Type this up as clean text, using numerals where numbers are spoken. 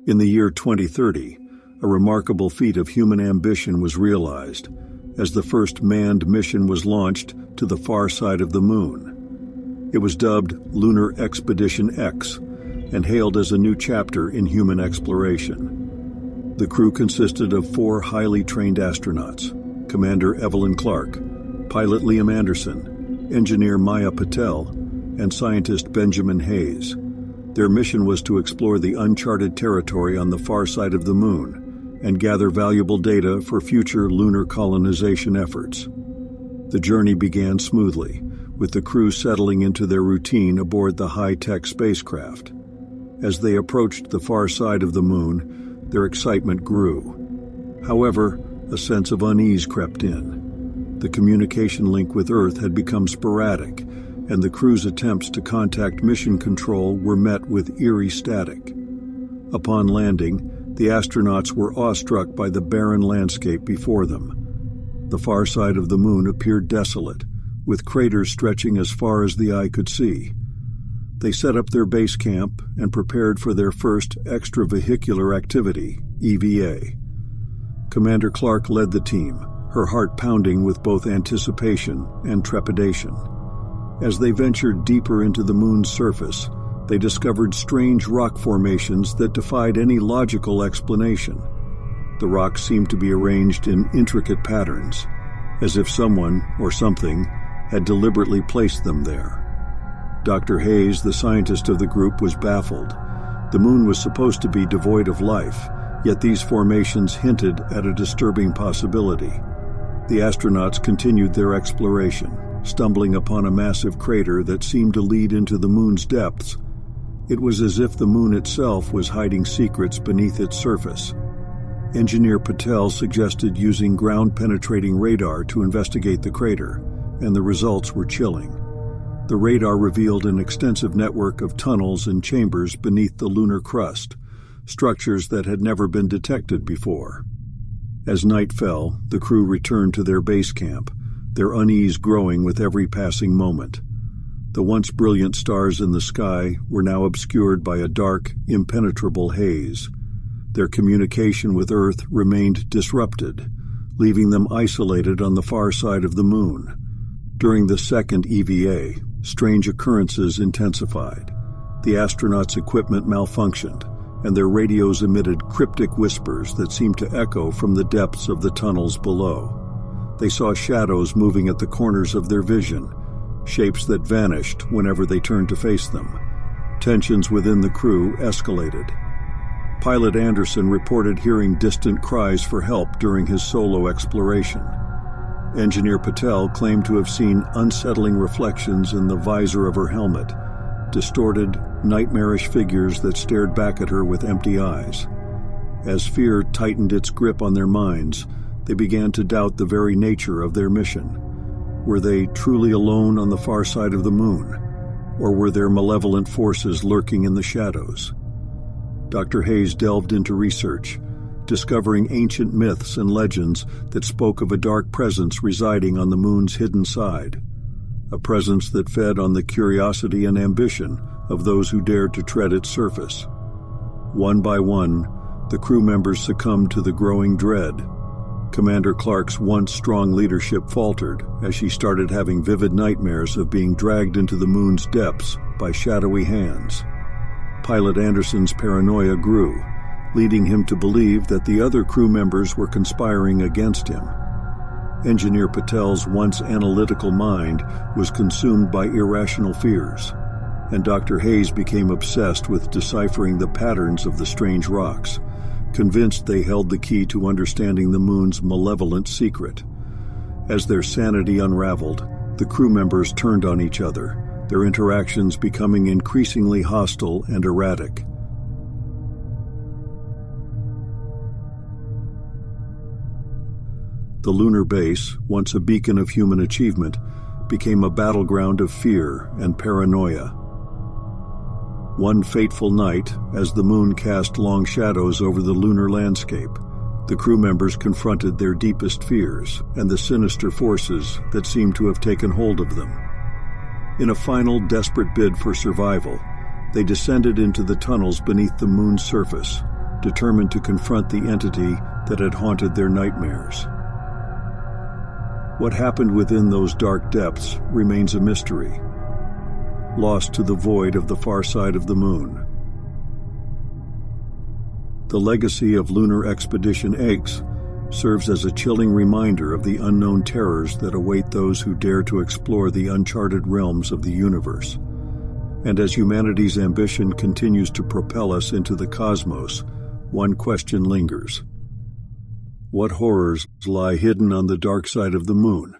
In the year 2030, a remarkable feat of human ambition was realized as the first manned mission was launched to the far side of the Moon. It was dubbed Lunar Expedition X and hailed as a new chapter in human exploration. The crew consisted of 4 highly trained astronauts: Commander Evelyn Clark, pilot Liam Anderson, engineer Maya Patel, and scientist Benjamin Hayes. Their mission was to explore the uncharted territory on the far side of the Moon and gather valuable data for future lunar colonization efforts. The journey began smoothly, with the crew settling into their routine aboard the high-tech spacecraft. As they approached the far side of the Moon, their excitement grew. However, a sense of unease crept in. The communication link with Earth had become sporadic, and the crew's attempts to contact mission control were met with eerie static. Upon landing, the astronauts were awestruck by the barren landscape before them. The far side of the Moon appeared desolate, with craters stretching as far as the eye could see. They set up their base camp and prepared for their first extravehicular activity, EVA. Commander Clark led the team, her heart pounding with both anticipation and trepidation. As they ventured deeper into the Moon's surface, they discovered strange rock formations that defied any logical explanation. The rocks seemed to be arranged in intricate patterns, as if someone or something had deliberately placed them there. Dr. Hayes, the scientist of the group, was baffled. The Moon was supposed to be devoid of life, yet these formations hinted at a disturbing possibility. The astronauts continued their exploration, stumbling upon a massive crater that seemed to lead into the Moon's depths. It was as if the Moon itself was hiding secrets beneath its surface. Engineer Patel suggested using ground-penetrating radar to investigate the crater, and the results were chilling. The radar revealed an extensive network of tunnels and chambers beneath the lunar crust, structures that had never been detected before. As night fell, the crew returned to their base camp, their unease growing with every passing moment. The once brilliant stars in the sky were now obscured by a dark, impenetrable haze. Their communication with Earth remained disrupted, leaving them isolated on the far side of the Moon. During the second EVA, strange occurrences intensified. The astronauts' equipment malfunctioned, and their radios emitted cryptic whispers that seemed to echo from the depths of the tunnels below. They saw shadows moving at the corners of their vision, shapes that vanished whenever they turned to face them. Tensions within the crew escalated. Pilot Anderson reported hearing distant cries for help during his solo exploration. Engineer Patel claimed to have seen unsettling reflections in the visor of her helmet, distorted, nightmarish figures that stared back at her with empty eyes. As fear tightened its grip on their minds, they began to doubt the very nature of their mission. Were they truly alone on the far side of the Moon, or were there malevolent forces lurking in the shadows? Dr. Hayes delved into research, discovering ancient myths and legends that spoke of a dark presence residing on the Moon's hidden side, a presence that fed on the curiosity and ambition of those who dared to tread its surface. One by one, the crew members succumbed to the growing dread. Commander Clark's once strong leadership faltered as she started having vivid nightmares of being dragged into the Moon's depths by shadowy hands. Pilot Anderson's paranoia grew, leading him to believe that the other crew members were conspiring against him. Engineer Patel's once analytical mind was consumed by irrational fears, and Dr. Hayes became obsessed with deciphering the patterns of the strange rocks, convinced they held the key to understanding the Moon's malevolent secret. As their sanity unraveled, the crew members turned on each other, their interactions becoming increasingly hostile and erratic. The lunar base, once a beacon of human achievement, became a battleground of fear and paranoia. One fateful night, as the Moon cast long shadows over the lunar landscape, the crew members confronted their deepest fears and the sinister forces that seemed to have taken hold of them. In a final desperate bid for survival, they descended into the tunnels beneath the Moon's surface, determined to confront the entity that had haunted their nightmares. What happened within those dark depths remains a mystery, lost to the void of the far side of the moon. The legacy of Lunar Expedition X serves as a chilling reminder of the unknown terrors that await those who dare to explore the uncharted realms of the universe. And as humanity's ambition continues to propel us into the cosmos, one question lingers. What horrors lie hidden on the dark side of the moon?